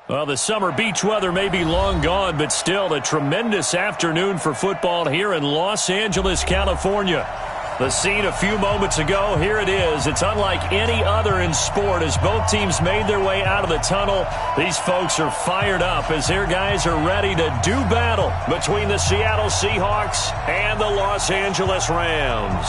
Well, the summer beach weather may be long gone, but still a tremendous afternoon for football here in Los Angeles, California. The scene a few moments ago, here it is. It's unlike any other in sport as both teams made their way out of the tunnel. These folks are fired up as their guys are ready to do battle between the Seattle Seahawks and the Los Angeles Rams.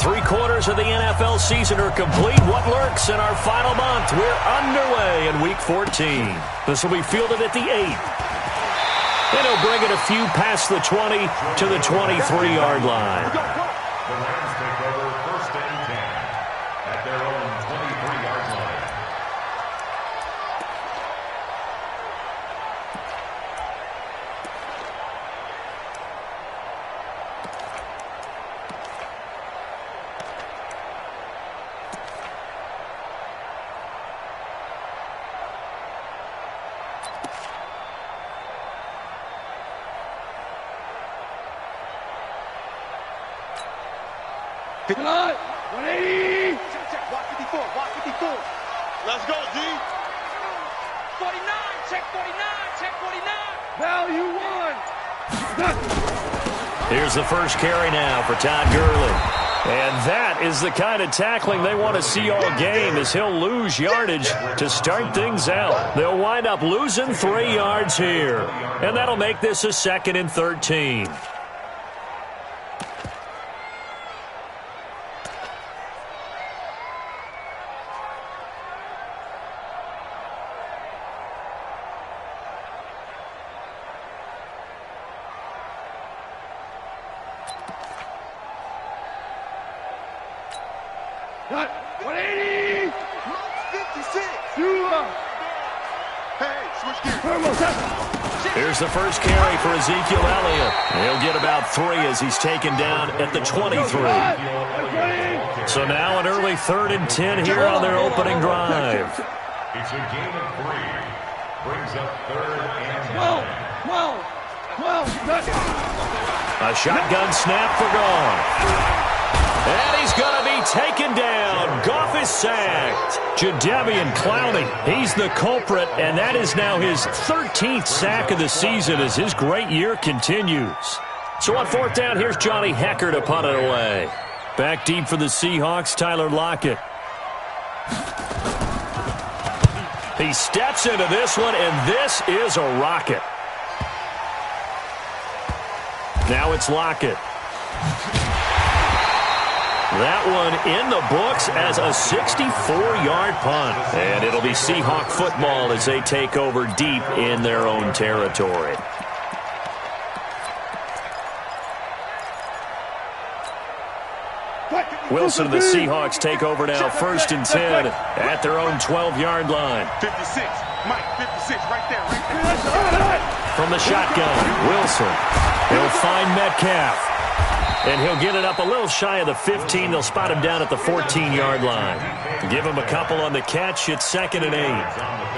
Three-quarters of the NFL season are complete. What lurks in our final month? We're underway in Week 14. This will be fielded at the 8. And he'll bring it a few past the 20 to the 23-yard line. The Rams take over first and 10 at their own 23-yard line. Pick it up. 180. Check. Walk 54. Walk 54. Let's go, D. 49. Check 49. Check 49. Value 1. Here's the first carry now for Todd Gurley. And that is the kind of tackling they want to see all game as he'll lose yardage to start things out. They'll wind up losing 3 yards here. And that'll make this a 2nd and 13. Got 180. 56. Hey, switch gears. Here's the first carry for Ezekiel Elliott. He'll get about 3 as he's taken down at the 23. So now an early 3rd and 10 here on their opening drive. It's a game of 3. Brings up 3rd and 12. A shotgun snap for Goff. And he's going to be taken down. Goff is sacked. Jadeveon Clowney, he's the culprit, and that is now his 13th sack of the season as his great year continues. So on 4th down, here's Johnny Hecker to punt it away. Back deep for the Seahawks, Tyler Lockett. He steps into this one, and this is a rocket. Now it's Lockett. That one in the books as a 64-yard punt. And it'll be Seahawk football as they take over deep in their own territory. Wilson and the Seahawks take over now 1st and 10 at their own 12-yard line. 56. Mike, 56 right there. From the shotgun, Wilson. He'll find Metcalf. And he'll get it up a little shy of the 15. They'll spot him down at the 14-yard line. Give him a couple on the catch. It's 2nd and 8.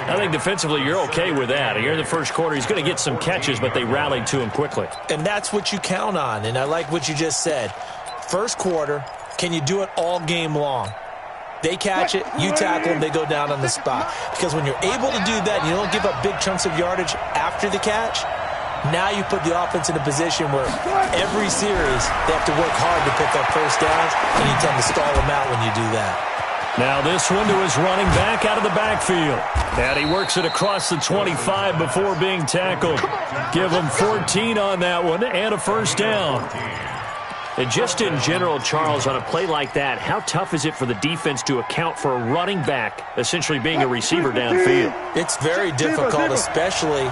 I think defensively you're okay with that. Here in the first quarter, he's going to get some catches, but they rallied to him quickly. And that's what you count on, and I like what you just said. First quarter, can you do it all game long? They catch it, you tackle them, they go down on the spot. Because when you're able to do that and you don't give up big chunks of yardage after the catch, now you put the offense in a position where every series they have to work hard to pick up first downs, and you tend to stall them out when you do that. Now this one to his running back out of the backfield. And he works it across the 25 before being tackled. Give him 14 on that one and a first down. And just in general, Charles, on a play like that, how tough is it for the defense to account for a running back essentially being a receiver downfield? It's very difficult, especially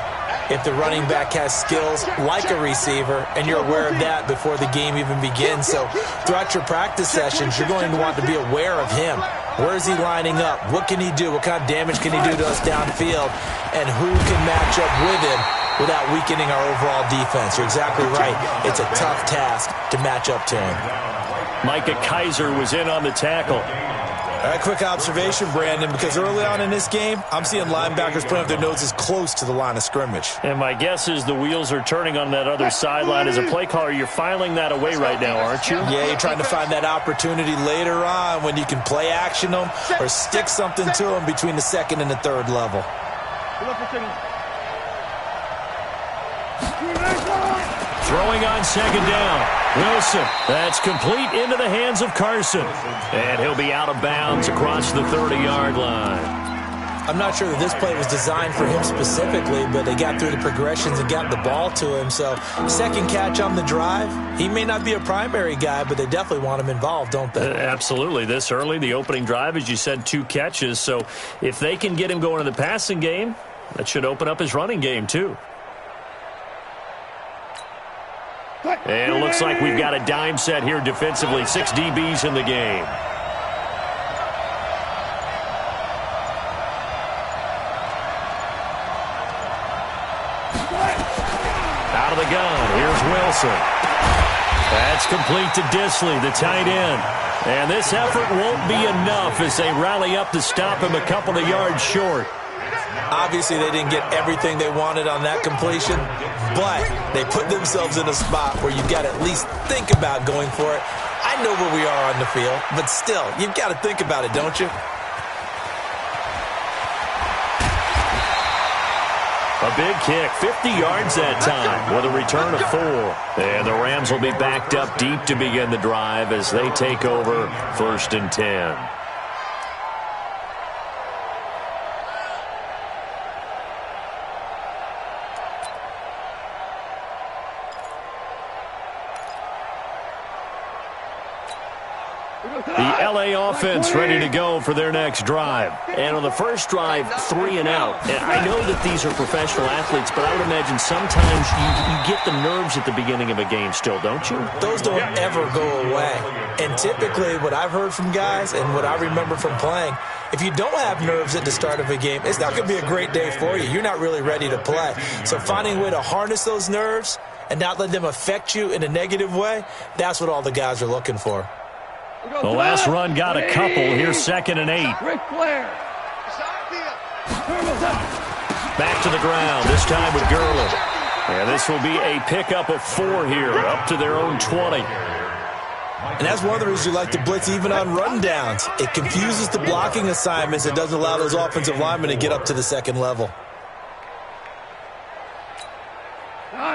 if the running back has skills like a receiver, and you're aware of that before the game even begins. So throughout your practice sessions, you're going to want to be aware of him. Where is he lining up? What can he do? What kind of damage can he do to us downfield? And who can match up with him without weakening our overall defense? You're exactly right. It's a tough task to match up to him. Micah Kiser was in on the tackle. All right, quick observation, Brandon, because early on in this game, I'm seeing linebackers putting up their noses close to the line of scrimmage. And my guess is the wheels are turning on that other sideline. As a play caller, you're filing that away right now, aren't you? Yeah, you're trying to find that opportunity later on when you can play action them or stick something to them between the second and the third level. Throwing on second down. Wilson. That's complete into the hands of Carson. And he'll be out of bounds across the 30-yard line. I'm not sure that this play was designed for him specifically, but they got through the progressions and got the ball to him. So second catch on the drive. He may not be a primary guy, but they definitely want him involved, don't they? Absolutely. This early, the opening drive, as you said, 2 catches. So if they can get him going in the passing game, that should open up his running game too. And it looks like we've got a dime set here defensively. 6 DBs in the game. Out of the gun. Here's Wilson. That's complete to Disley, the tight end. And this effort won't be enough as they rally up to stop him a couple of yards short. Obviously, they didn't get everything they wanted on that completion, but they put themselves in a spot where you've got to at least think about going for it. I know where we are on the field, but still, you've got to think about it, don't you? A big kick, 50 yards that time with a return of 4. And the Rams will be backed up deep to begin the drive as they take over 1st and 10. The L.A. offense ready to go for their next drive. And on the first drive, 3 and out. And I know that these are professional athletes, but I would imagine sometimes you get the nerves at the beginning of a game still, don't you? Those don't ever go away. And typically what I've heard from guys and what I remember from playing, if you don't have nerves at the start of a game, it's not going to be a great day for you. You're not really ready to play. So finding a way to harness those nerves and not let them affect you in a negative way, that's what all the guys are looking for. The last run got a couple. Here's 2nd and 8. Back to the ground, this time with Gurley. And this will be a pickup of 4 here, up to their own 20. And that's one of the reasons you like to blitz even on rundowns. It confuses the blocking assignments. It doesn't allow those offensive linemen to get up to the second level.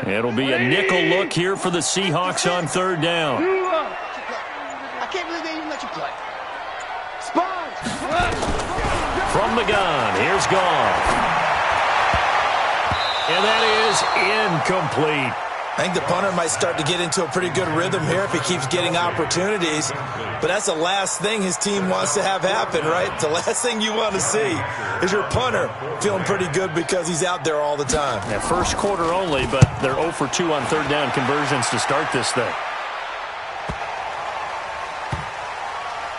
It'll be a nickel look here for the Seahawks on 3rd down. I can't believe they even let you play. From the gun, here's Gone. And that is incomplete. I think the punter might start to get into a pretty good rhythm here if he keeps getting opportunities. But that's the last thing his team wants to have happen, right? The last thing you want to see is your punter feeling pretty good because he's out there all the time. Yeah, first quarter only, but they're 0 for 2 on 3rd down conversions to start this thing.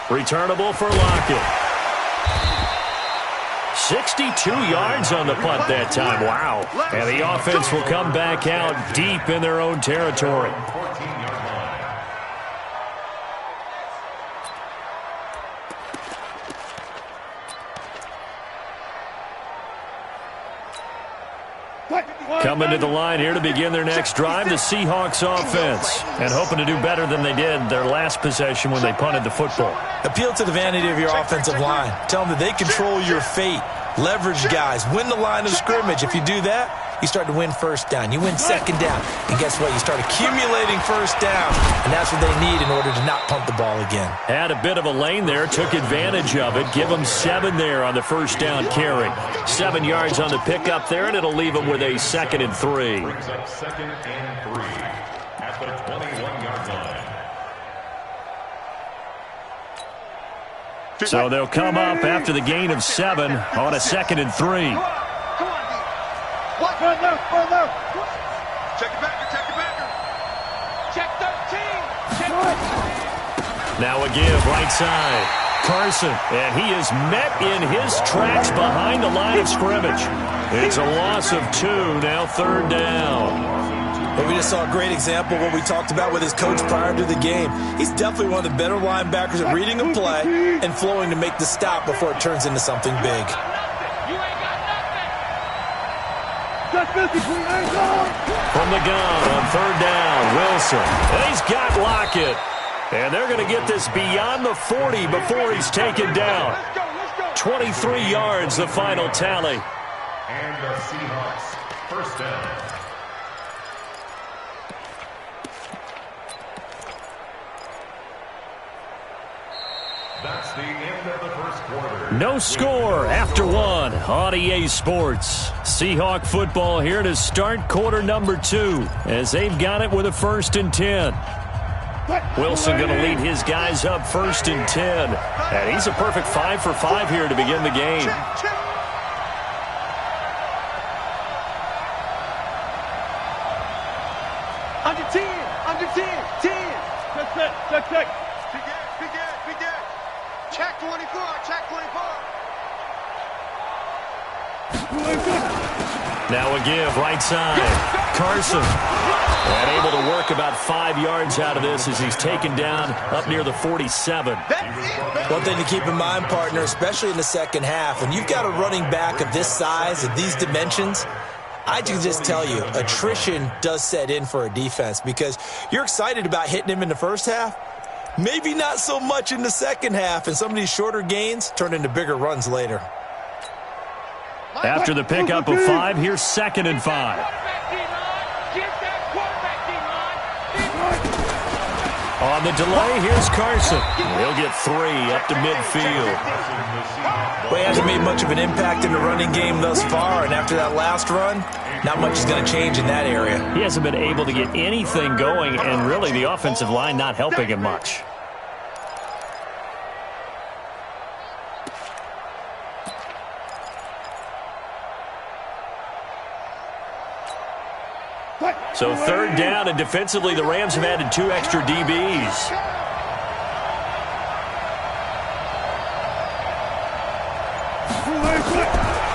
Returnable for Lockett. 62 yards on the punt that time. Wow. And the offense will come back out deep in their own territory. Coming to the line here to begin their next drive, the Seahawks offense. And hoping to do better than they did their last possession when they punted the football. Appeal to the vanity of your offensive line. Tell them that they control your fate. Leverage guys. Win the line of scrimmage. If you do that, you start to win 1st down. You win 2nd down. And guess what? You start accumulating 1st down. And that's what they need in order to not punt the ball again. Had a bit of a lane there. Took advantage of it. Give them 7 there on the 1st down carry. 7 yards on the pickup there, and it'll leave them with a 2nd and 3. Brings up 2nd and 3 at the 21-yard line. So they'll come up after the gain of 7 on a 2nd and 3. Come on, D. What? Check it back. Check 13. Check 13. Now a give, right side. Carson, and he is met in his tracks behind the line of scrimmage. It's a loss of 2, now 3rd down. Well, we just saw a great example of what we talked about with his coach prior to the game. He's definitely one of the better linebackers at reading a play and flowing to make the stop before it turns into something big. From the gun on third down, Wilson. And he's got Lockett. And they're going to get this beyond the 40 before he's taken down. 23 yards, the final tally. And the Seahawks, first down. That's the end of the first quarter. No score after one on EA Sports. Seahawk football here to start quarter number 2 as they've got it with a 1st and 10. Wilson going to lead his guys up 1st and 10. And he's a perfect 5 for 5 here to begin the game. Under 10, under 10, 10. Check. Begin. Check 24, check 24. Now a give, right side. Carson. And able to work about 5 yards out of this as he's taken down up near the 47. One thing to keep in mind, partner, especially in the second half, when you've got a running back of this size, of these dimensions, I can just tell you, attrition does set in for a defense because you're excited about hitting him in the first half. Maybe not so much in the second half, and some of these shorter gains turn into bigger runs later. After the pickup of 5, here's 2nd and 5. On the delay, here's Carson. He'll get 3 up to midfield. Well, he hasn't made much of an impact in the running game thus far, and after that last run, not much is going to change in that area. He hasn't been able to get anything going, and really the offensive line not helping him much. So 3rd down, and defensively the Rams have added 2 extra DBs.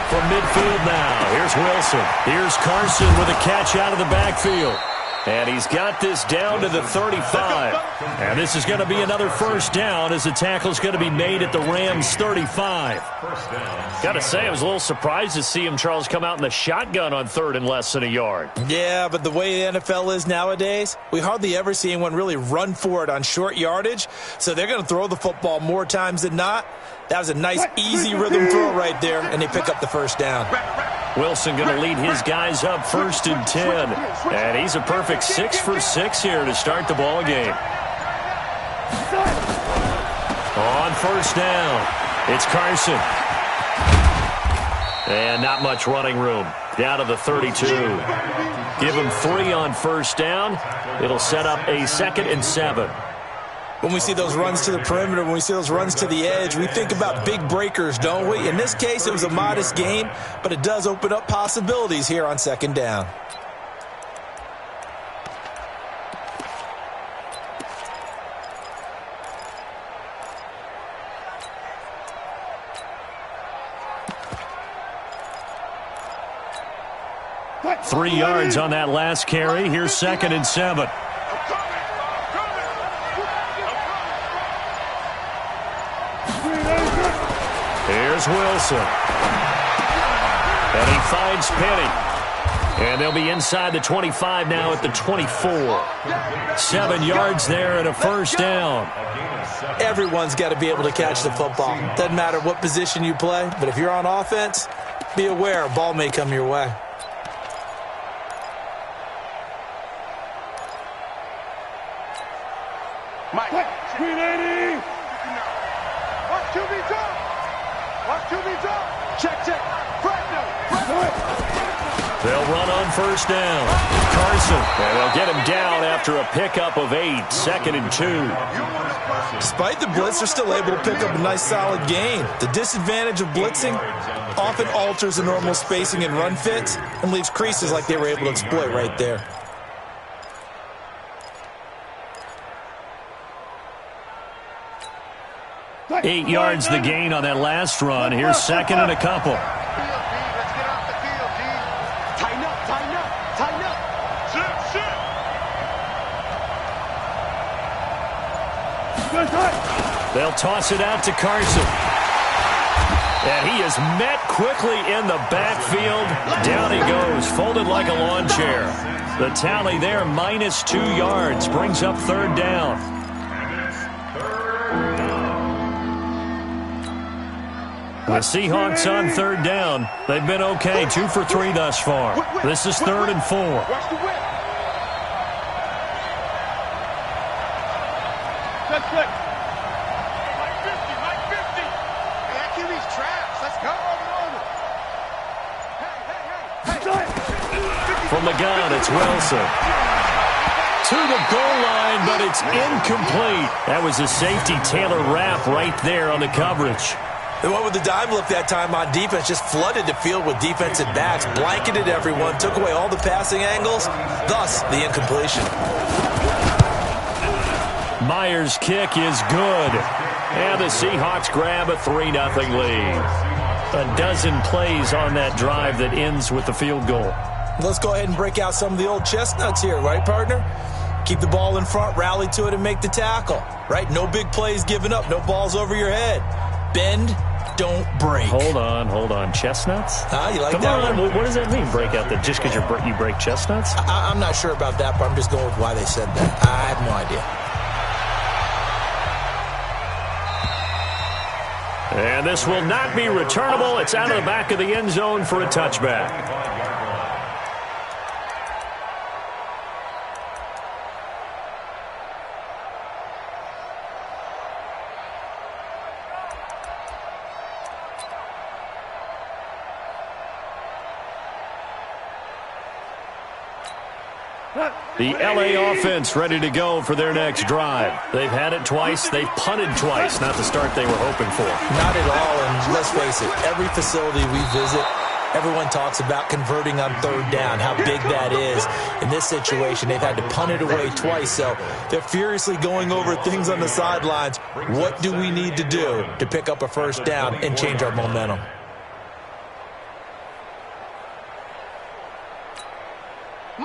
From midfield now, here's Wilson. Here's Carson with a catch out of the backfield. And he's got this down to the 35. And this is going to be another 1st down as the tackle's going to be made at the Rams' 35. Got to say, I was a little surprised to see him, Charles, come out in the shotgun on 3rd and less than a yard. Yeah, but the way the NFL is nowadays, we hardly ever see anyone really run for it on short yardage. So they're going to throw the football more times than not. That was a nice, easy rhythm throw right there, and they pick up the 1st down. Wilson going to lead his guys up 1st and 10. And he's a perfect 6 for 6 here to start the ball game. On 1st down, it's Carson. And not much running room. Down to the 32. Give him 3 on 1st down. It'll set up a 2nd and 7. When we see those runs to the perimeter, when we see those runs to the edge, we think about big breakers, don't we? In this case, it was a modest gain, but it does open up possibilities here on 2nd down. What? 3 yards on that last carry. Here's 2nd and 7. Here's Wilson. And he finds Penny. And they'll be inside the 25 now at the 24. 7 yards there and a 1st down. Everyone's got to be able to catch the football. Doesn't matter what position you play, but if you're on offense, be aware a ball may come your way. Mike. 380. Watch QB drop. Watch QB drop. Check. They'll run on 1st down. Carson. And they'll get him down after a pickup of 8. 2nd and 2. Despite the blitz, they're still able to pick up a nice solid gain. The disadvantage of blitzing often alters the normal spacing and run fits and leaves creases like they were able to exploit right there. Right. 8 yards the gain on that last run. Here's 2nd and a couple. Let's get off the field, G. Tighten up. Sit. They'll toss it out to Carson. And he is met quickly in the backfield. Down he goes, folded like a lawn chair. The tally there, -2 yards, brings up 3rd down. The Seahawks on 3rd down. They've been okay, 2 for 3 thus far. This is 3rd and 4. Watch the whip. Let's play. Like 50, like 50. Hey, that QB's trash. Let's go. Hey. From the gun, it's Wilson. To the goal line, but it's incomplete. That was a safety Taylor Rapp right there on the coverage. They went with the dime look that time on defense, just flooded the field with defensive backs, blanketed everyone, took away all the passing angles, thus the incompletion. Myers' kick is good. And the Seahawks grab a 3-0 lead. A dozen plays on that drive that ends with the field goal. Let's go ahead and break out some of the old chestnuts here, right, partner? Keep the ball in front, rally to it, and make the tackle, right? No big plays given up, no balls over your head. Bend, don't break. Hold on. Chestnuts? You like Come that on. one? What does that mean, break out that just because you break chestnuts? I'm not sure about that, but I'm just going with why they said that. I have no idea. And this will not be returnable. It's out of the back of the end zone for a touchback. The LA offense ready to go for their next drive. They've had it twice. They've punted twice. Not the start they were hoping for. Not at all, and let's face it, every facility we visit, everyone talks about converting on 3rd down, how big that is. In this situation, they've had to punt it away twice, so they're furiously going over things on the sidelines. What do we need to do to pick up a 1st down and change our momentum?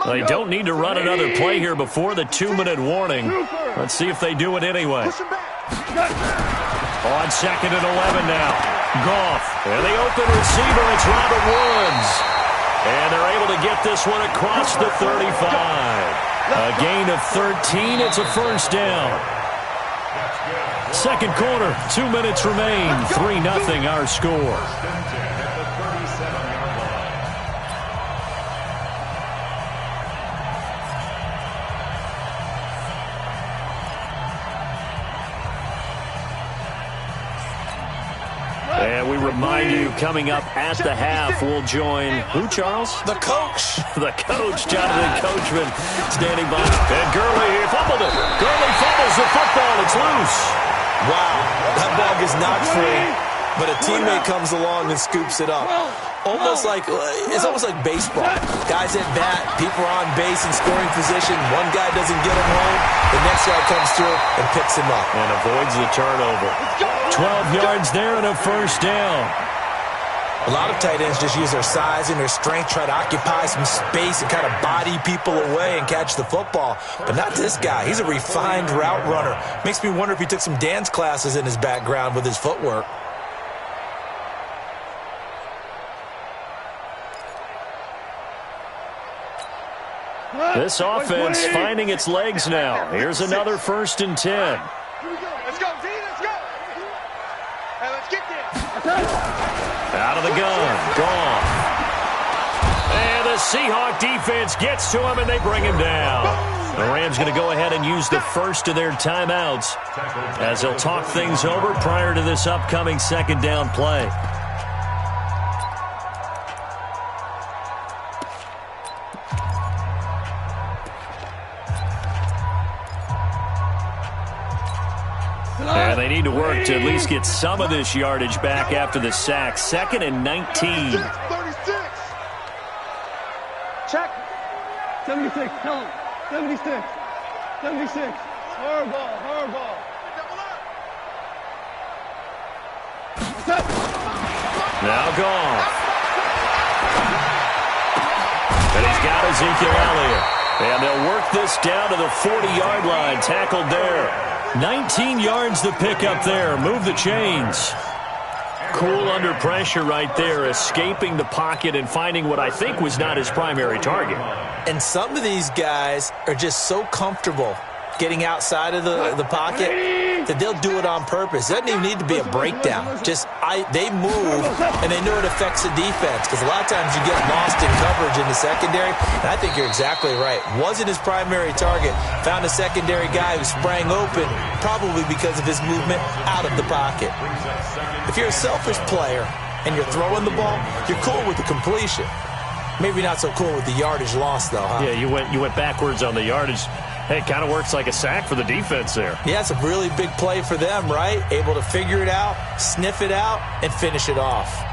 They don't need to run another play here before the 2-minute warning. Let's see if they do it anyway. On 2nd and 11 now. Goff. And the open receiver, it's Robert Woods. And they're able to get this one across the 35. A gain of 13. It's a 1st down. 2nd quarter. 2 minutes remain. 3-0 our score. And we remind you, coming up at the half, we'll join who, Charles? The coach. The coach, Jonathan Coachman, standing by. And Gurley, he fumbled it. Gurley fumbles the football. It's loose. Wow, that ball is not free, but a teammate comes along and scoops it up. It's almost like baseball. Guys at bat, people are on base in scoring position. One guy doesn't get him home. The next guy comes through and picks him up. And avoids the turnover. 12 yards there and a 1st down. A lot of tight ends just use their size and their strength, try to occupy some space and kind of body people away and catch the football. But not this guy. He's a refined route runner. Makes me wonder if he took some dance classes in his background with his footwork. This offense finding its legs now. Here's another 1st and 10. Here we go. Let's go, D. Let's go. Hey, let's get there. Out of the gun. Gone. And the Seahawk defense gets to him, and they bring him down. The Rams going to go ahead and use the first of their timeouts as they'll talk things over prior to this upcoming 2nd down play. And they need to work to at least get some of this yardage back after the sack. 2nd and 19. 36. Check. 76. Tell him. 76. 76. Hard ball. Hard ball. Now gone. And he's got Ezekiel Elliott. And they'll work this down to the 40-yard line. Tackled there. 19 yards to pick up there. Move the chains. Cool under pressure right there, escaping the pocket and finding what I think was not his primary target. And some of these guys are just so comfortable getting outside of the pocket that they'll do it on purpose. It doesn't even need to be a breakdown. They move, and they know it affects the defense, because a lot of times you get lost in coverage in the secondary, and I think you're exactly right. Wasn't his primary target. Found a secondary guy who sprang open, probably because of his movement out of the pocket. If you're a selfish player and you're throwing the ball, you're cool with the completion. Maybe not so cool with the yardage loss, though, huh? Yeah, you went backwards on the yardage. Hey, it kind of works like a sack for the defense there. Yeah, it's a really big play for them, right? Able to figure it out, sniff it out, and finish it off.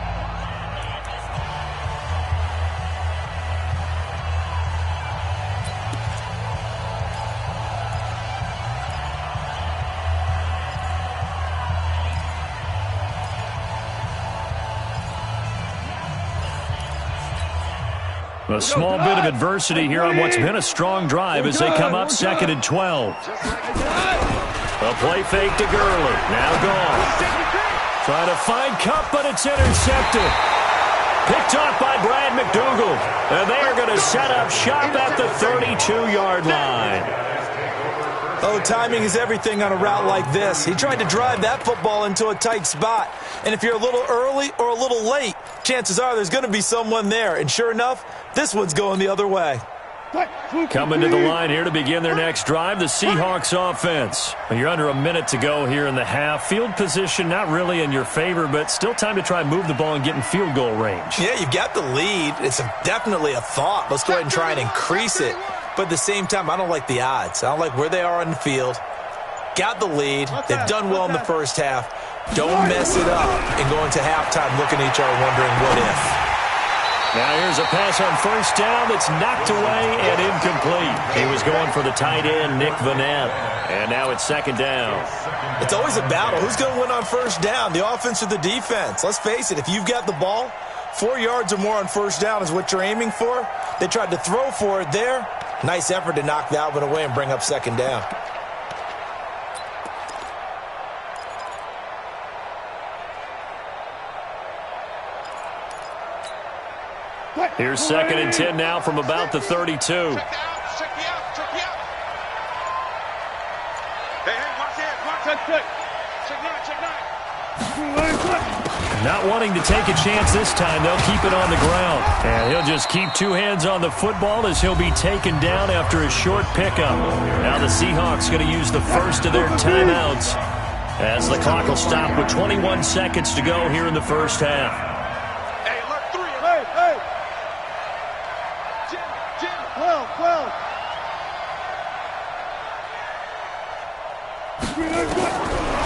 A small bit of adversity here on what's been a strong drive as they come up 2nd and 12. A play fake to Gurley. Now gone. Trying to find Cup, but it's intercepted. Picked off by Brad McDougal. And they are going to set up shop at the 32-yard line. Oh, timing is everything on a route like this. He tried to drive that football into a tight spot. And if you're a little early or a little late, chances are there's going to be someone there. And sure enough, this one's going the other way. Coming to the line here to begin their next drive, the Seahawks offense. You're under a minute to go here in the half. Field position not really in your favor, but still time to try and move the ball and get in field goal range. Yeah, you've got the lead. It's definitely a thought. Let's go ahead and try and increase it. But at the same time, I don't like the odds. I don't like where they are on the field. Got the lead. They've done well in the first half. Don't mess it up and go into halftime looking at each other wondering what if. Now here's a pass on first down that's knocked away and incomplete. He was going for the tight end, Nick Vanette. And now it's 2nd down. It's always a battle. Who's going to win on first down, the offense or the defense? Let's face it, if you've got the ball, 4 yards or more on first down is what you're aiming for. They tried to throw for it there. Nice effort to knock that one away and bring up 2nd down. Here's 2nd and 10 now from about the 32. Check me out. Hey, watch it. Check 9. Not wanting to take a chance this time, they'll keep it on the ground. And he'll just keep 2 hands on the football as he'll be taken down after a short pickup. Now the Seahawks going to use the first of their timeouts as the clock will stop with 21 seconds to go here in the first half.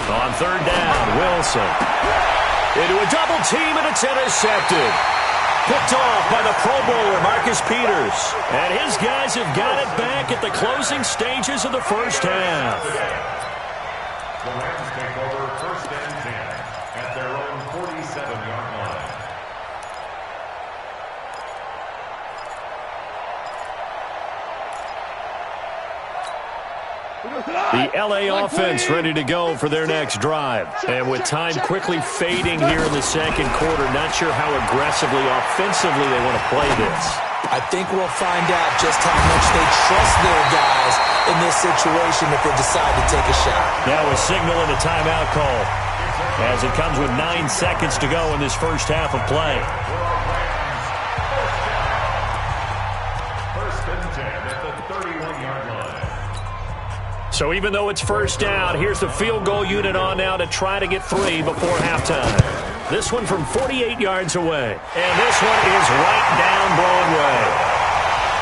On 3rd down, Wilson. Into a double team, and it's intercepted. Picked off by the Pro Bowler, Marcus Peters. And his guys have got it back at the closing stages of the first half. The Rams take over 1st and 10 at their own 47-yard line. The L.A. offense ready to go for their next drive. And with time quickly fading here in the 2nd quarter, not sure how aggressively, offensively they want to play this. I think we'll find out just how much they trust their guys in this situation if they decide to take a shot. Now a signal and a timeout call as it comes with 9 seconds to go in this first half of play. 1st and 10 at the 31-yard line. So even though it's first down, here's the field goal unit on now to try to get 3 before halftime. This one from 48 yards away. And this one is right down Broadway.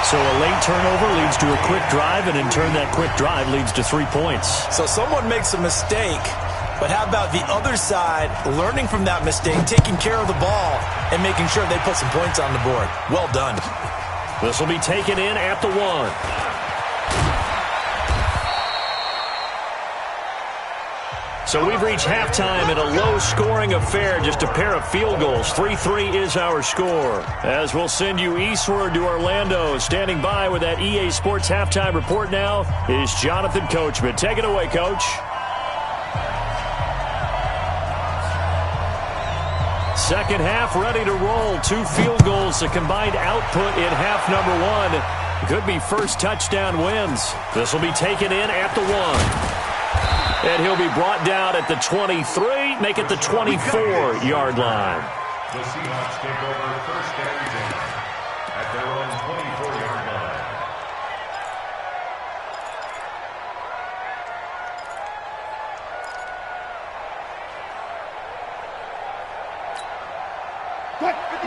So a late turnover leads to a quick drive, and in turn that quick drive leads to 3 points. So someone makes a mistake, but how about the other side learning from that mistake, taking care of the ball, and making sure they put some points on the board? Well done. This will be taken in at the 1. So we've reached halftime in a low-scoring affair, just a pair of field goals. 3-3 is our score. As we'll send you eastward to Orlando, standing by with that EA Sports halftime report now is Jonathan Coachman. Take it away, Coach. second half ready to roll. 2 field goals, a combined output in half number 1. Could be first touchdown wins. This will be taken in at the 1. And he'll be brought down at the 23, make it the 24-yard line. The Seahawks take over first and 10 at their own 24-yard line.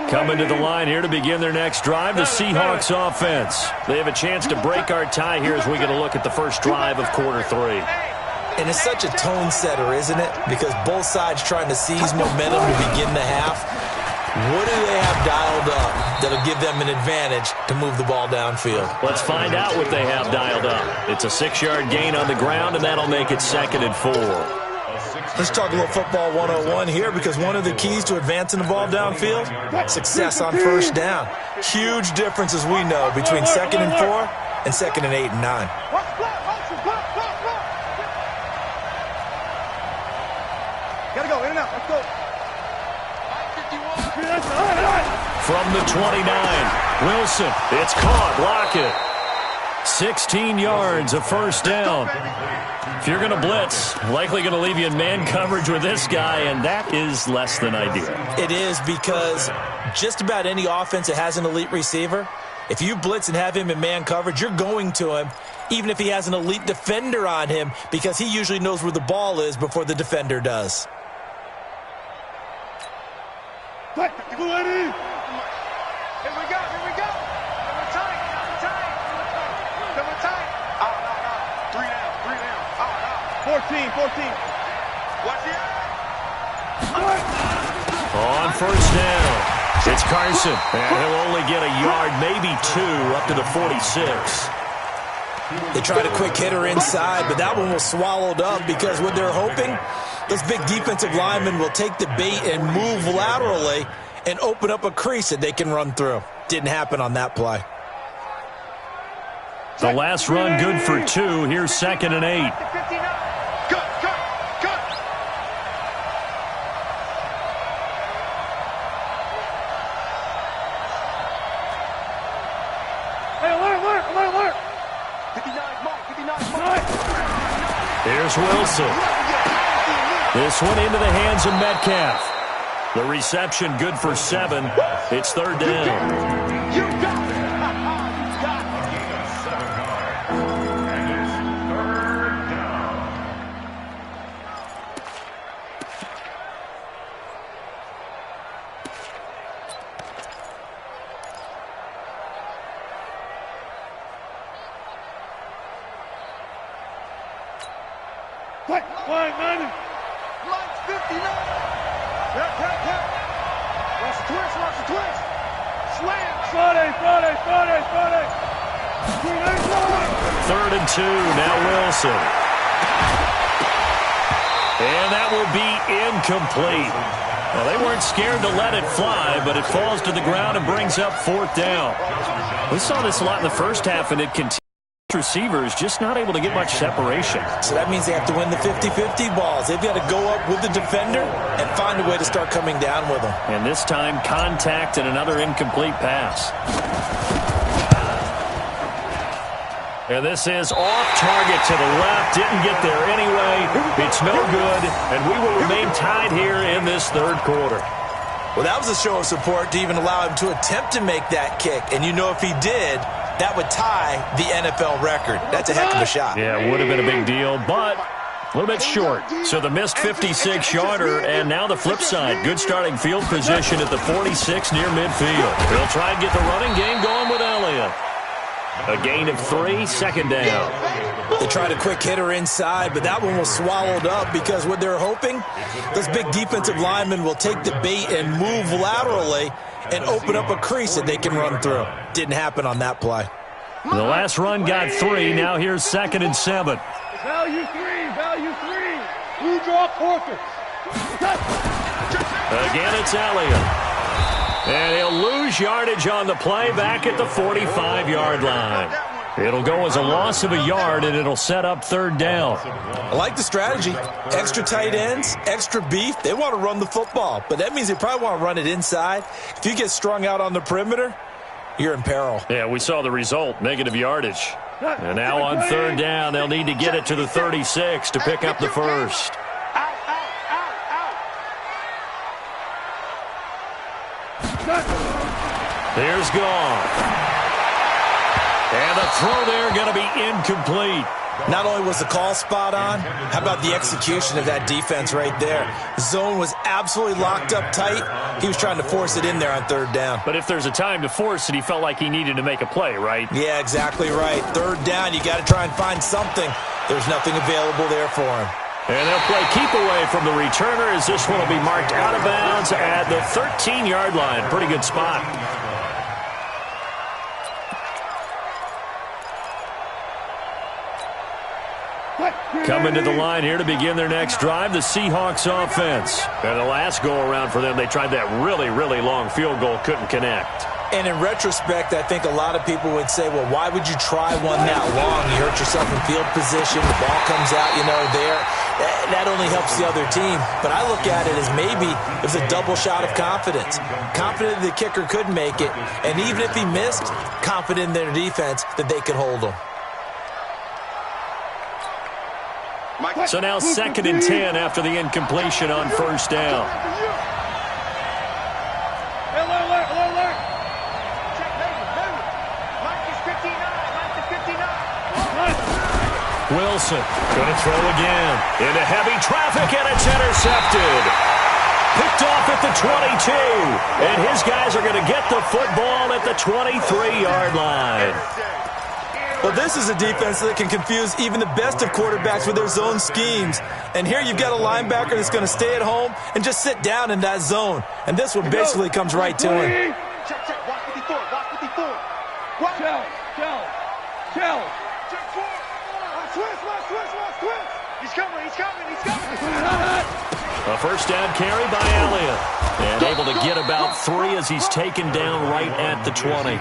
Coming to the line here to begin their next drive, the Seahawks offense. They have a chance to break our tie here as we get a look at the first drive of quarter 3. And it's such a tone setter, isn't it? Because both sides trying to seize momentum to begin the half. What do they have dialed up that'll give them an advantage to move the ball downfield? Let's find out what they have dialed up. It's a 6-yard gain on the ground, and that'll make it 2nd and 4. Let's talk a little football 101 here, because one of the keys to advancing the ball downfield, success on first down. Huge difference, as we know, between 2nd and 4 and 2nd and 8 and 9. Gotta go, in and out, let's go. From the 29, Wilson, it's caught, Lockett. 16 yards, a first down. If you're going to blitz, likely going to leave you in man coverage with this guy, and that is less than ideal. It is, because just about any offense that has an elite receiver, if you blitz and have him in man coverage, you're going to him, even if he has an elite defender on him, because he usually knows where the ball is before the defender does. Here we go, here we go. Number tight. Number tight. Oh, no. 3 down. Oh, no. 14. Watch it. On first down, it's Carson. And he'll only get a yard, maybe 2, up to the 46. They tried a quick hitter inside, but that one was swallowed up, because what they're hoping, those big defensive linemen will take the bait and move laterally and open up a crease that they can run through. Didn't happen on that play. The last run good for 2. Here's 2nd and 8. Good. Hey, alert. 59 mark. Here's Wilson. This one into the hands of Metcalf. The reception good for 7. It's 3rd down. You got it. You got it. Gain of 7 yards. And it's 3rd down. Flag 90. Lights 59. Watch the twist. Slam. Friday. 3rd and 2, now Wilson. And that will be incomplete. Well, they weren't scared to let it fly, but it falls to the ground and brings up 4th down. We saw this a lot in the first half, and it continues. Receivers just not able to get much separation. So that means they have to win the 50-50 balls. They've got to go up with the defender and find a way to start coming down with them. And this time, contact and another incomplete pass. And this is off target to the left. Didn't get there anyway. It's no good, and we will remain tied here in this 3rd quarter. Well, that was a show of support to even allow him to attempt to make that kick. And you know, if he did, that would tie the NFL record. That's a heck of a shot. Yeah, it would have been a big deal, but a little bit short. So the missed 56-yarder, and now the flip side. Good starting field position at the 46 near midfield. They'll try and get the running game going with Elliott. A gain of 3, 2nd down. They tried a quick hitter inside, but that one was swallowed up, because what they're hoping, those big defensive linemen will take the bait and move laterally and open up a crease that they can run through. Didn't happen on that play. The last run got 3. Now here's 2nd and 7. Value 3. Blue draw quarter. Again, it's Elliott. And he'll lose yardage on the play back at the 45-yard line. It'll go as a loss of a yard, and it'll set up third down. I like the strategy. Extra tight ends, extra beef. They want to run the football, but that means they probably want to run it inside. If you get strung out on the perimeter, you're in peril. Yeah, we saw the result, negative yardage. And now on third down, they'll need to get it to the 36 to pick up the first. Here's gone. And the throw there going to be incomplete. Not only was the call spot on, how about the execution of that defense right there? The zone was absolutely locked up tight. He was trying to force it in there on third down. But if there's a time to force it, he felt like he needed to make a play, right? Yeah, exactly right. Third down, you got to try and find something. There's nothing available there for him. And they'll play keep away from the returner as this one will be marked out of bounds at the 13-yard line. Pretty good spot. Coming to the line here to begin their next drive, the Seahawks offense. And the last go-around for them, they tried that really, really long field goal, couldn't connect. And in retrospect, I think a lot of people would say, well, why would you try one that long? You hurt yourself in field position, the ball comes out, there. That only helps the other team. But I look at it as maybe it was a double shot of confidence. Confident the kicker could make it, and even if he missed, confident in their defense that they could hold him. So now 2nd and 10 after the incompletion on first down. Wilson going to throw again into heavy traffic, and it's intercepted. Picked off at the 22, and his guys are going to get the football at the 23-yard line. Well, this is a defense that can confuse even the best of quarterbacks with their zone schemes. And here you've got a linebacker that's going to stay at home and just sit down in that zone. And this one basically comes right to him. Check. Watch 54. Watch 54. Watch. Shell. Twist. He's coming. A first down carry by Elliott. And able to get about 3 as he's taken down right at the 20.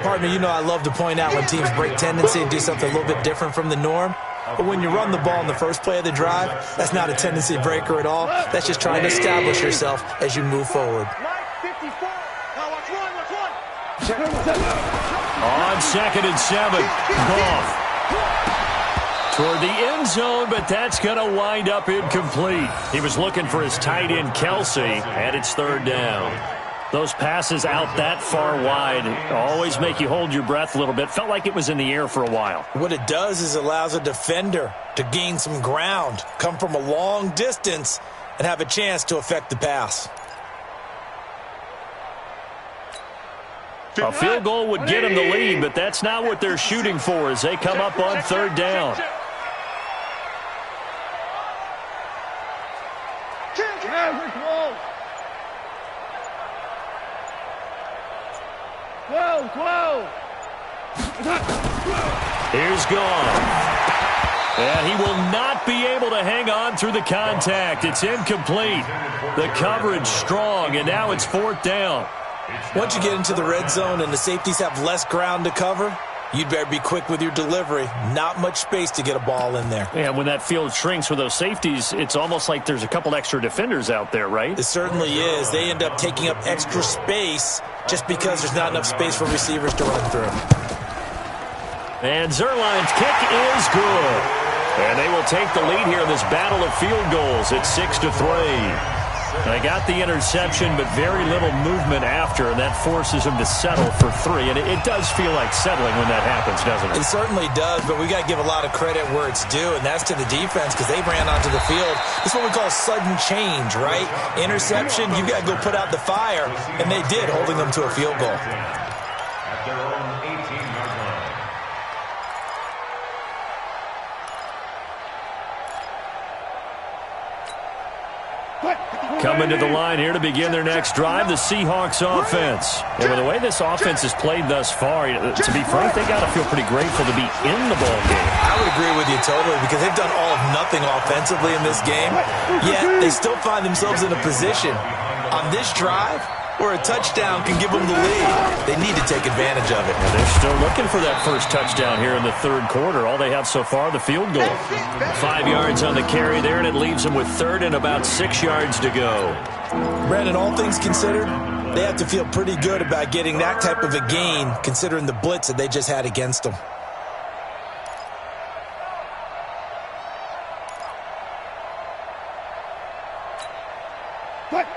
Partner, I love to point out when teams break tendency and do something a little bit different from the norm. But when you run the ball in the first play of the drive, that's not a tendency breaker at all. That's just trying to establish yourself as you move forward. On 2nd and 7, Goff toward the end zone, but that's going to wind up incomplete. He was looking for his tight end, Kelsey, and it's third down. Those passes out that far wide always make you hold your breath a little bit. Felt like it was in the air for a while. What it does is allows a defender to gain some ground, come from a long distance, and have a chance to affect the pass. A field goal would get them the lead, but that's not what they're shooting for as they come up on third down. Here's gone. And he will not be able to hang on through the contact. It's incomplete. The coverage strong, and now it's fourth down. Once you get into the red zone and the safeties have less ground to cover, you'd better be quick with your delivery. Not much space to get a ball in there. And when that field shrinks with those safeties, it's almost like there's a couple extra defenders out there, right? It certainly is. They end up taking up extra space just because there's not enough space for receivers to run through. And Zerline's kick is good. And they will take the lead here in this battle of field goals. It's 6-3. They got the interception, but very little movement after, and that forces them to settle for 3. And it does feel like settling when that happens, doesn't it? It certainly does, but we got to give a lot of credit where it's due, and that's to the defense because they ran onto the field. This is what we call sudden change, right? Interception, you've got to go put out the fire, and they did, holding them to a field goal. At their own 18-yard line. Coming to the line here to begin their next drive, the Seahawks offense. And with the way this offense has played thus far, to be frank, they got to feel pretty grateful to be in the ball game. I would agree with you totally because they've done all of nothing offensively in this game, yet they still find themselves in a position on this drive where a touchdown can give them the lead. They need to take advantage of it. Yeah, they're still looking for that first touchdown here in the third quarter. All they have so far, the field goal. 5 yards on the carry there, and it leaves them with third and about 6 yards to go. Brandon, all things considered, they have to feel pretty good about getting that type of a gain, considering the blitz that they just had against them.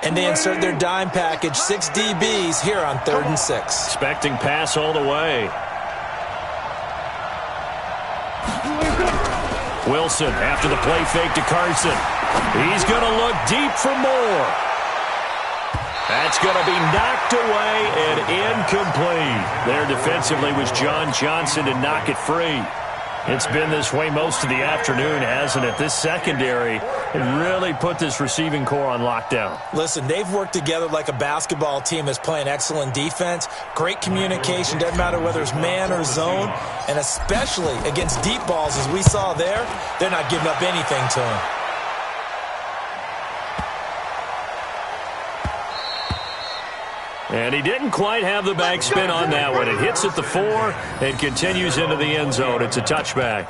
And they insert their dime package, 6 DBs here on 3rd and 6. Expecting pass all the way. Wilson after the play fake to Carson. He's going to look deep for more. That's going to be knocked away and incomplete. There defensively was John Johnson to knock it free. It's been this way most of the afternoon, hasn't it? This secondary has really put this receiving core on lockdown. Listen, they've worked together like a basketball team that's playing excellent defense. Great communication, doesn't matter whether it's man or zone. And especially against deep balls, as we saw there, they're not giving up anything to them. And he didn't quite have the back spin on that one. It hits at the 4 and continues into the end zone. It's a touchback.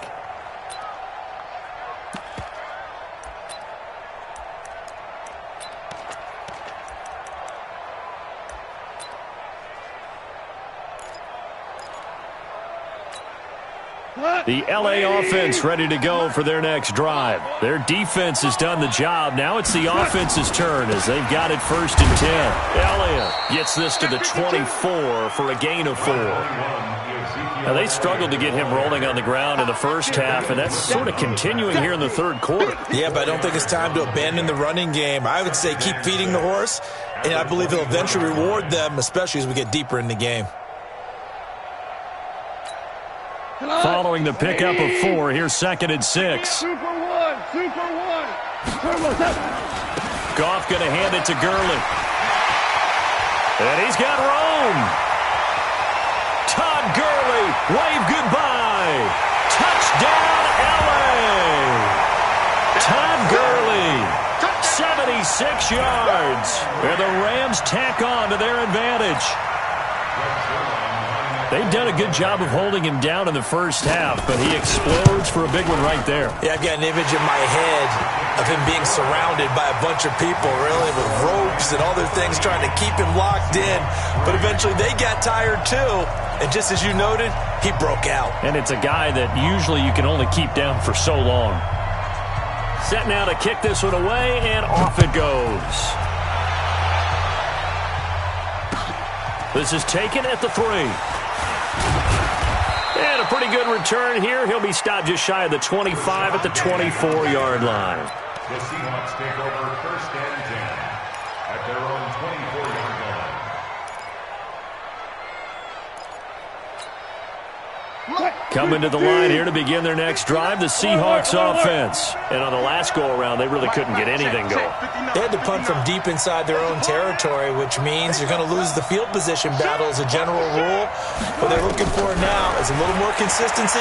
The LA offense ready to go for their next drive. Their defense has done the job. Now it's the offense's turn as they've got it 1st and 10. Elliott gets this to the 24 for a gain of 4. Now they struggled to get him rolling on the ground in the first half, and that's sort of continuing here in the third quarter. Yeah, but I don't think it's time to abandon the running game. I would say keep feeding the horse, and I believe he'll eventually reward them, especially as we get deeper in the game. Following the pickup of 4, here's 2nd and 6. Super one. Goff going to hand it to Gurley. And he's got Rome. Todd Gurley, wave goodbye. Touchdown, LA. Todd Gurley, 76 yards. And the Rams tack on to their advantage. They've done a good job of holding him down in the first half, but he explodes for a big one right there. Yeah, I've got an image in my head of him being surrounded by a bunch of people, really, with ropes and other things trying to keep him locked in. But eventually they got tired too. And just as you noted, he broke out. And it's a guy that usually you can only keep down for so long. Set now to kick this one away, and off it goes. This is taken at the 3. And a pretty good return here. He'll be stopped just shy of the 25 at the 24-yard line. The Seahawks take over 1st and 10 at their own 24-yard line. Coming to the line here to begin their next drive, the Seahawks offense. And on the last go-around, they really couldn't get anything going. They had to punt from deep inside their own territory, which means you're going to lose the field position battle as a general rule. What they're looking for now is a little more consistency,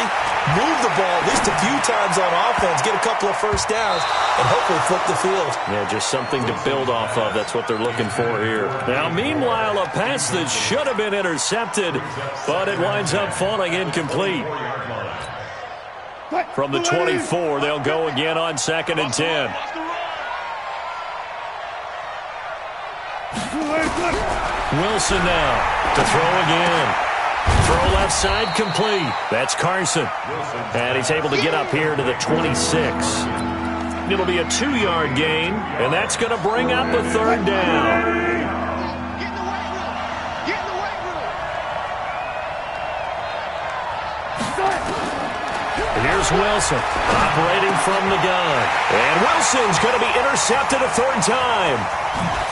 move the ball at least a few times on offense, get a couple of first downs, and hopefully flip the field. Yeah, just something to build off of. That's what they're looking for here. Now, meanwhile, a pass that should have been intercepted, but it winds up falling incomplete. From the 24, they'll go again on 2nd and 10. Wilson now to throw again. Throw left side complete. That's Carson. And he's able to get up here to the 26. It'll be a 2-yard gain, and that's going to bring up a 3rd down. Here's Wilson operating from the gun. And Wilson's going to be intercepted a 3rd time.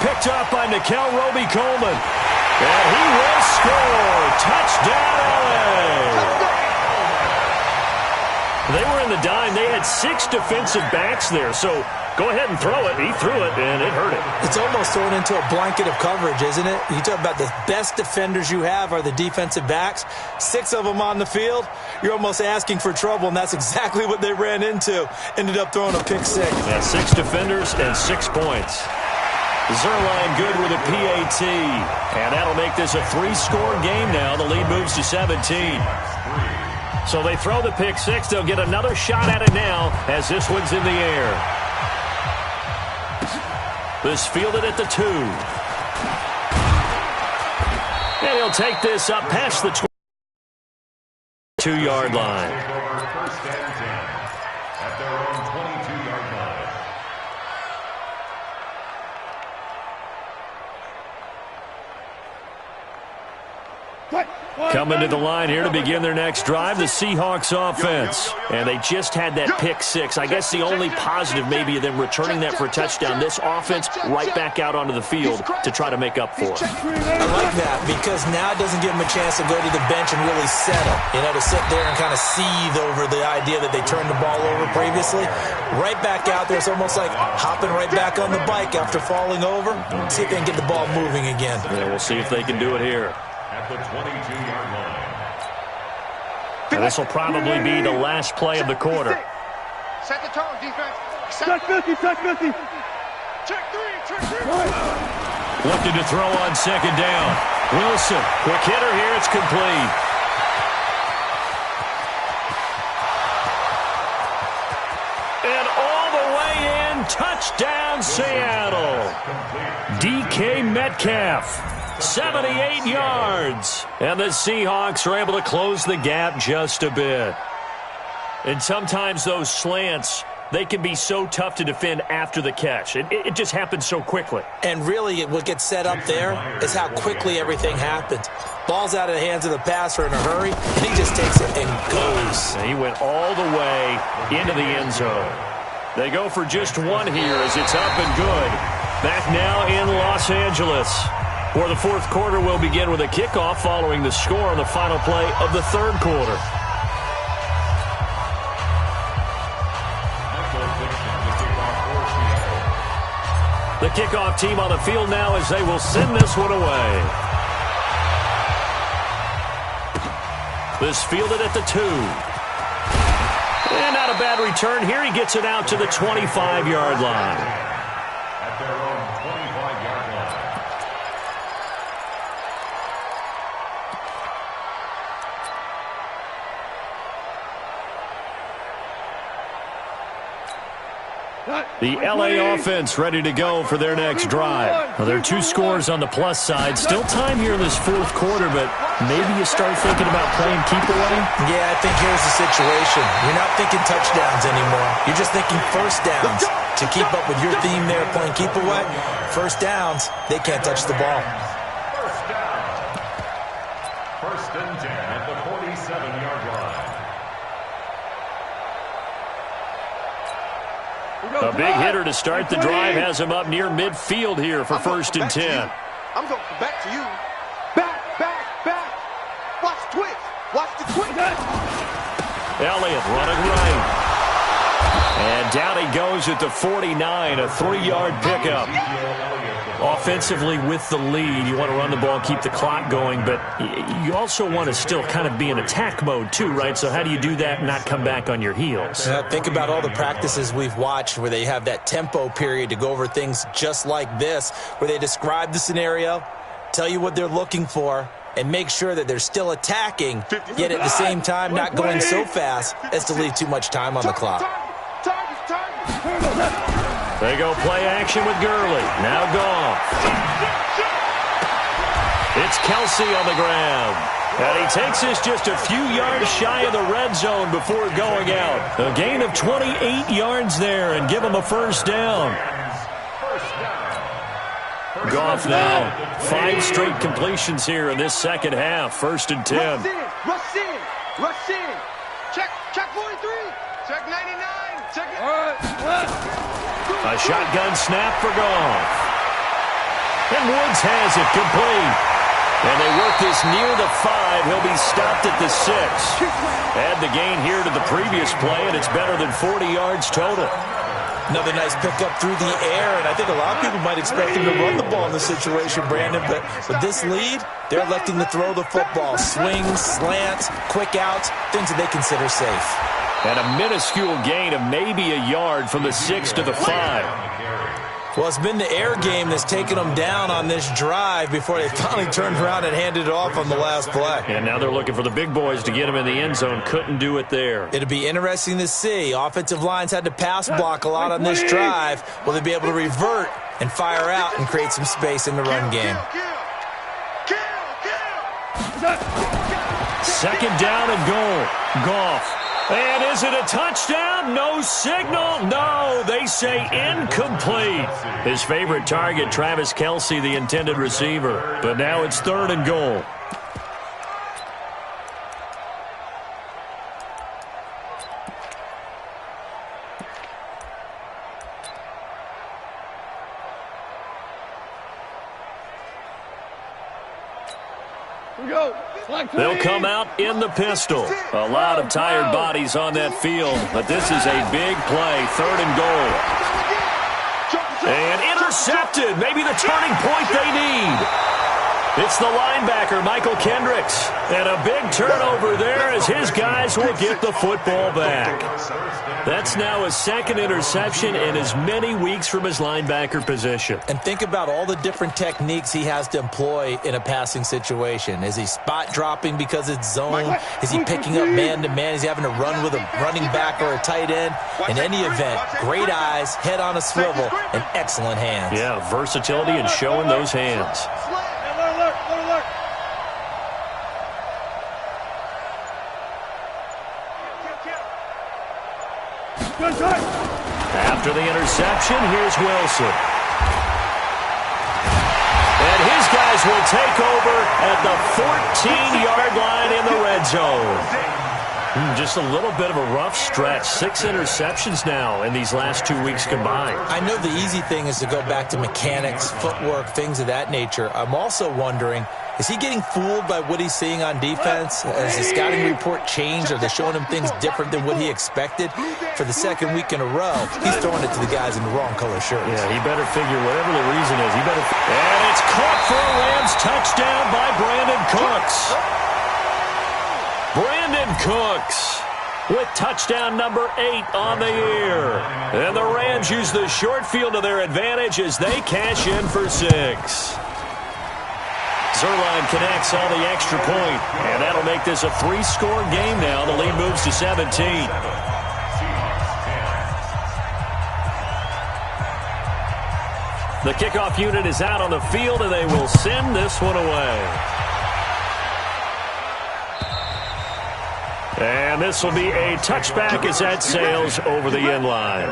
Picked up by Nickel Roby-Coleman. And he will score. Touchdown, LA. They were in the dime. They had 6 defensive backs there. So go ahead and throw it. He threw it, and it hurt him. It's almost thrown into a blanket of coverage, isn't it? You talk about the best defenders you have are the defensive backs. 6 of them on the field. You're almost asking for trouble, and that's exactly what they ran into. Ended up throwing a pick 6. Yeah, 6 defenders and 6 points. Zerline good with a PAT. And that'll make this a 3-score game now. The lead moves to 17. So they throw the pick six. They'll get another shot at it now as this one's in the air. This fielded at the 2. And he'll take this up past the 22-yard line. First and 10 at their own 22-yard line. Coming to the line here to begin their next drive, the Seahawks offense. And they just had that pick six. I guess the only positive maybe of them returning that for a touchdown. This offense right back out onto the field to try to make up for it. I like that because now it doesn't give them a chance to go to the bench and really settle. You know, to sit there and kind of seethe over the idea that they turned the ball over previously. Right back out there. It's almost like hopping right back on the bike after falling over. See if they can get the ball moving again. Yeah, we'll see if they can do it here. At the 22-yard line. And this will probably be the last play of the quarter. Set the tone, defense. Check 50, check 50. Check 3, check 3. Looking to throw on second down. Wilson, quick hitter here. It's complete. And all the way in, touchdown Seattle. DK Metcalf. 78 yards. And the Seahawks are able to close the gap just a bit. And sometimes those slants, they can be so tough to defend after the catch. It just happens so quickly. And really, what gets set up there is how quickly everything happens. Ball's out of the hands of the passer in a hurry, and he just takes it and goes. And he went all the way into the end zone. They go for just one here as it's up and good. Back now in Los Angeles. For the fourth quarter, we'll begin with a kickoff following the score on the final play of the third quarter. The kickoff team on the field now as they will send this one away. This fielded at the 2. And not a bad return here. He gets it out to the 25-yard line. At their own 25-yard line. The LA offense ready to go for their next drive. Well, there are 2 scores on the plus side. Still time here in this fourth quarter, but maybe you start thinking about playing keep away? Yeah, I think here's the situation. You're not thinking touchdowns anymore. You're just thinking first downs. To keep up with your theme there, playing keep away, first downs, they can't touch the ball. First down. First and 10 at the 47-yard line. A big hitter to start the drive has him up near midfield here for first and 10. I'm going back to you. Back, back, back. Watch the twitch. Watch the twitch. Elliott running right. And down he goes at the 49, a 3-yard pickup. Offensively with the lead, you want to run the ball, keep the clock going, but you also want to still kind of be in attack mode too, right? So how do you do that and not come back on your heels? Think about all the practices we've watched where they have that tempo period to go over things just like this, where they describe the scenario, tell you what they're looking for, and make sure that they're still attacking, yet at the same time not going so fast as to leave too much time on the clock. They go play action with Gurley. Now Goff. It's Kelsey on the ground. And he takes this just a few yards shy of the red zone before going out. A gain of 28 yards there and give him a first down. Goff now. 5 straight completions here in this second half. First and 10. Rush in. Rush in. Rush in. Check 43. Check 99. Check it. All right. A shotgun snap for Goff. And Woods has it complete. And they work this near the 5. He'll be stopped at the 6. Add the gain here to the previous play, and it's better than 40 yards total. Another nice pickup through the air, and I think a lot of people might expect him to run the ball in this situation, Brandon, but with this lead, they're electing to throw the football. Swings, slants, quick outs, things that they consider safe. And a minuscule gain of maybe a yard from the 6 to the 5. Well, it's been the air game that's taken them down on this drive before they finally turned around and handed it off on the last play. And now they're looking for the big boys to get him in the end zone. Couldn't do it there. It'll be interesting to see. Offensive lines had to pass block a lot on this drive. Will they be able to revert and fire out and create some space in the run game? Second down and goal. Goff. And is it a touchdown? No signal. No, they say incomplete. His favorite target, Travis Kelce, the intended receiver. But now it's 3rd and goal. They'll come out in the pistol. A lot of tired bodies on that field, but this is a big play. 3rd and goal. And intercepted. Maybe the turning point they need. It's the linebacker, Michael Kendricks. And a big turnover there as his guys will get the football back. That's now his 2nd interception in as many weeks from his linebacker position. And think about all the different techniques he has to employ in a passing situation. Is he spot dropping because it's zone? Is he picking up man-to-man? Is he having to run with a running back or a tight end? In any event, great eyes, head on a swivel, and excellent hands. Yeah, versatility and showing those hands. After the interception, here's Wilson. And his guys will take over at the 14-yard line in the red zone. Just a little bit of a rough stretch. 6 interceptions now in these last 2 weeks combined. I know the easy thing is to go back to mechanics, footwork, things of that nature. I'm also wondering, is he getting fooled by what he's seeing on defense? Has the scouting report changed? Are they showing him things different than what he expected? For the 2nd week in a row, he's throwing it to the guys in the wrong color shirts. Yeah, he better figure whatever the reason is. And it's caught for a Rams touchdown by Brandon Cooks. Brandon Cooks with touchdown number 8 on the year. And the Rams use the short field to their advantage as they cash in for 6. Zerline connects on the extra point, and that'll make this a 3-score game now. The lead moves to 17. The kickoff unit is out on the field, and they will send this one away. And this will be a touchback as that sails over the end line.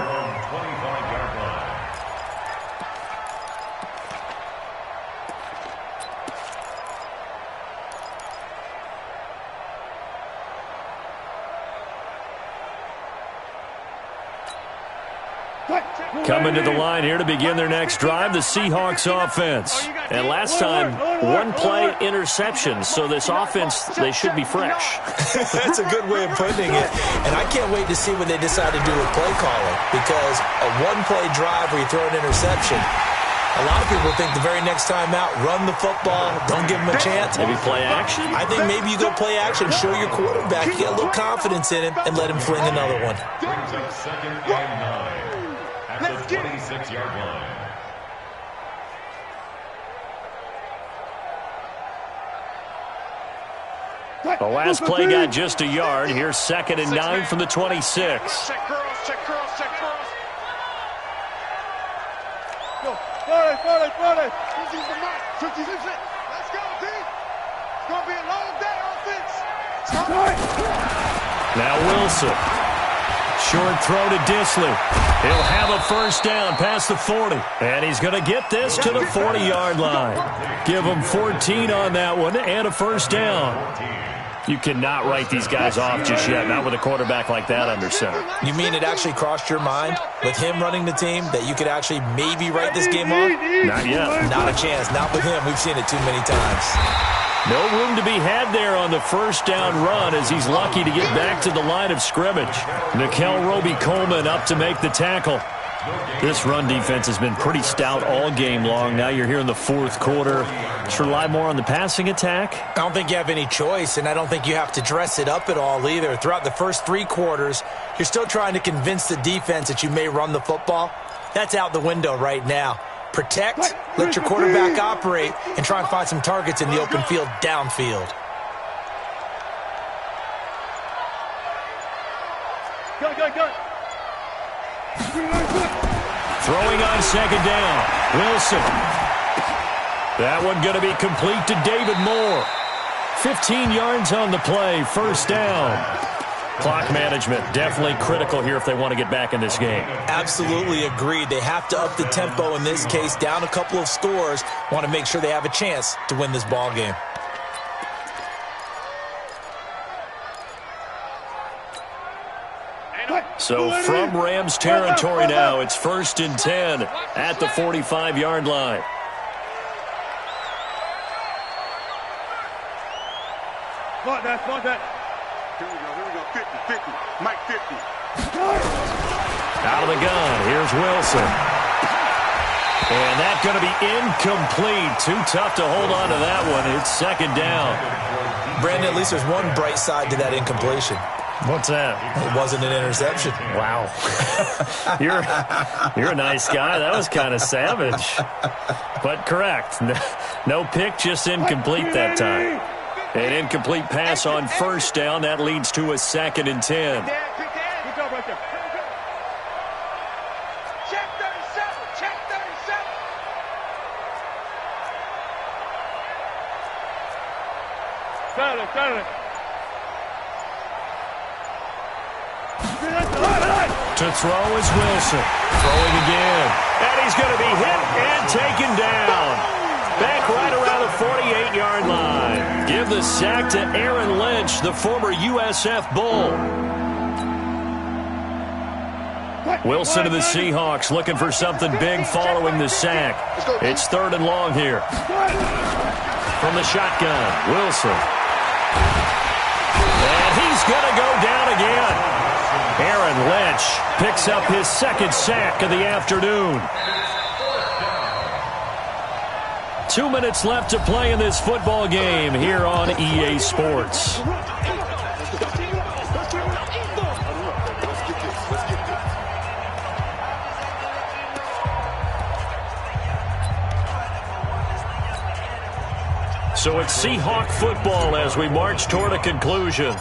Coming to the line here to begin their next drive, the Seahawks offense. And last time, 1-play interception. So this offense, they should be fresh. That's a good way of putting it. And I can't wait to see what they decide to do with play calling. Because a 1-play drive where you throw an interception, a lot of people think the very next time out, run the football, don't give them a chance. Maybe play action? I think maybe you go play action, show your quarterback, you get a little confidence in him, and let him fling another one. Brings up 2nd and 9 at the 26-yard line. The last play got just a yard. Here's 2nd and 9 from the 26. Check curls, check curls, check curls. Friday. Let's go, D. It's going to be a long day, offense. Now Wilson. Short throw to Disley. He'll have a first down past the 40. And he's going to get this to the 40-yard line. Give him 14 on that one and a first down. You cannot write these guys off just yet, not with a quarterback like that under center. You mean it actually crossed your mind with him running the team that you could actually maybe write this game off? Not yet. Not a chance. Not with him. We've seen it too many times. No room to be had there on the first down run as he's lucky to get back to the line of scrimmage. Nickel Roby-Coleman up to make the tackle. This run defense has been pretty stout all game long. Now you're here in the 4th quarter. Just rely more on the passing attack? I don't think you have any choice, and I don't think you have to dress it up at all either. Throughout the first 3 quarters, you're still trying to convince the defense that you may run the football. That's out the window right now. Protect, let your quarterback operate, and try and find some targets in the open field downfield. Go. Throwing on second down. Wilson. That one going to be complete to David Moore. 15 yards on the play, first down. Clock management definitely critical here if they want to get back in this game. Absolutely agreed. They have to up the tempo in this case, down a couple of scores. Want to make sure they have a chance to win this ball game. So from Rams territory now, it's 1st and 10 at the 45-yard line. Spot that. Here we go. 50. Mike 50. Out of the gun, here's Wilson. And that's going to be incomplete. Too tough to hold on to that one. It's second down. Brandon, at least there's one bright side to that incompletion. What's that? It wasn't an interception. Wow. You're a nice guy. That was kind of savage. But correct. No pick, just incomplete that time. An incomplete pass on first down. That leads to a 2nd and 10. Good job right there. Check 37. Got it. To throw is Wilson. Throwing again. And he's going to be hit and taken down. Back right around the 48-yard line. Give the sack to Aaron Lynch, the former USF Bull. Wilson to the Seahawks looking for something big following the sack. It's 3rd and long here. From the shotgun, Wilson. And he's going to go down again. Aaron Lynch picks up his 2nd sack of the afternoon. 2 minutes left to play in this football game here on EA Sports. So it's Seahawk football as we march toward a conclusion.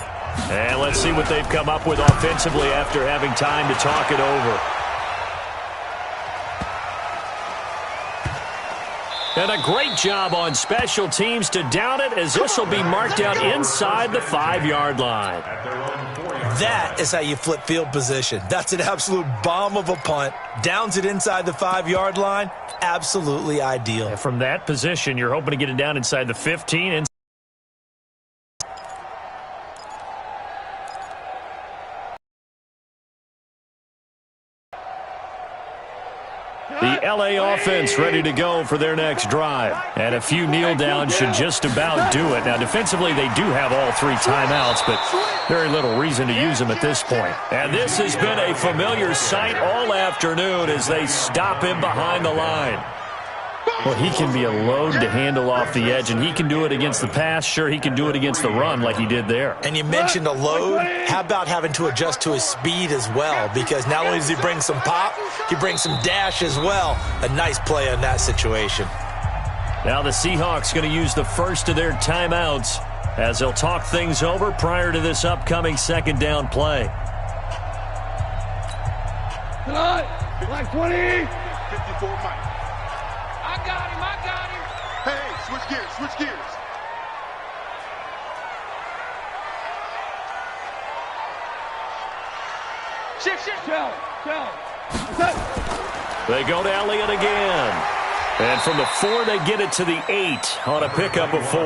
And let's see what they've come up with offensively after having time to talk it over. And a great job on special teams to down it, as this will be marked out inside the 5-yard line. That is how you flip field position. That's an absolute bomb of a punt. Downs it inside the 5-yard line. Absolutely ideal. And from that position, you're hoping to get it down inside the 15 and the LA offense ready to go for their next drive. And a few kneel downs should just about do it. Now, defensively, they do have all 3 timeouts, but very little reason to use them at this point. And this has been a familiar sight all afternoon as they stop him behind the line. Well, he can be a load to handle off the edge, and he can do it against the pass. Sure, he can do it against the run like he did there. And you mentioned a load. How about having to adjust to his speed as well? Because not only does he bring some pop, he brings some dash as well. A nice play on that situation. Now the Seahawks going to use the first of their timeouts as they'll talk things over prior to this upcoming 2nd down play. Like 20. 54 Mike. I got him. Hey, switch gears. Shift. Tell. They go to Elliott again. And from the 4, they get it to the 8 on a pickup of 4.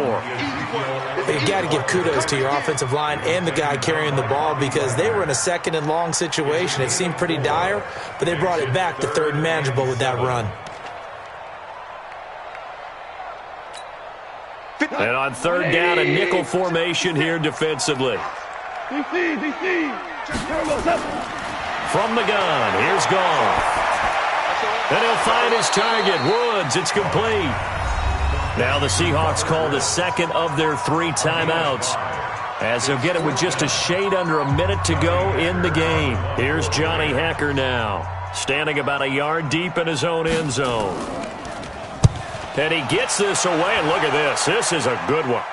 You got to give kudos to your offensive line and the guy carrying the ball, because they were in a 2nd and long situation. It seemed pretty dire, but they brought it back to 3rd and manageable with that run. And on 3rd down, a nickel formation here defensively. DC. From the gun, here's Goff. And he'll find his target, Woods. It's complete. Now the Seahawks call the 2nd of their 3 timeouts, as they'll get it with just a shade under a minute to go in the game. Here's Johnny Hekker now. standing about a yard deep in his own end zone. And he gets this away, and look at this. This is a good one.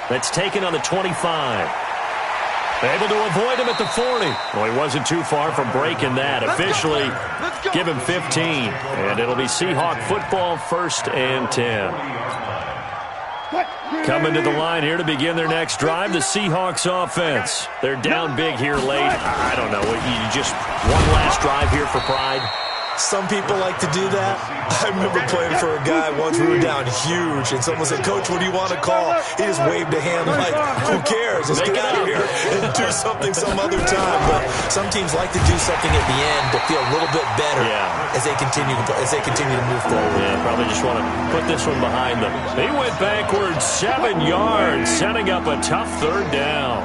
That's taken on the 25. Able to avoid him at the 40. Well, he wasn't too far from breaking that. Officially, give him 15. And it'll be Seahawk football, 1st and 10. Coming to the line here to begin their next drive, the Seahawks offense. They're down big here late. I don't know. You just one last drive here for pride. Some people like to do that. I remember playing for a guy once. We were down huge, and someone said, "Coach, what do you want to call?" He just waved a hand like, "Who cares? Let's get out of here and do something some other time." But some teams like to do something at the end to feel a little bit better as they continue to move forward. Yeah, probably just want to put this one behind them. He went backwards 7 yards, setting up a tough 3rd down.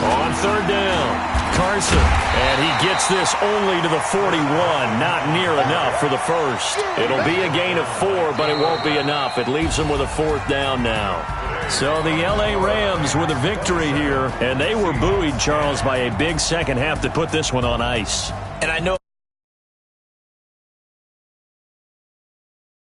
On 3rd down, Carson, and he gets this only to the 41, not near enough for the first. It'll be a gain of 4, but it won't be enough. It leaves them with a 4th down now. So the L.A. Rams with a victory here, and they were buoyed, Charles, by a big second half to put this one on ice. And I know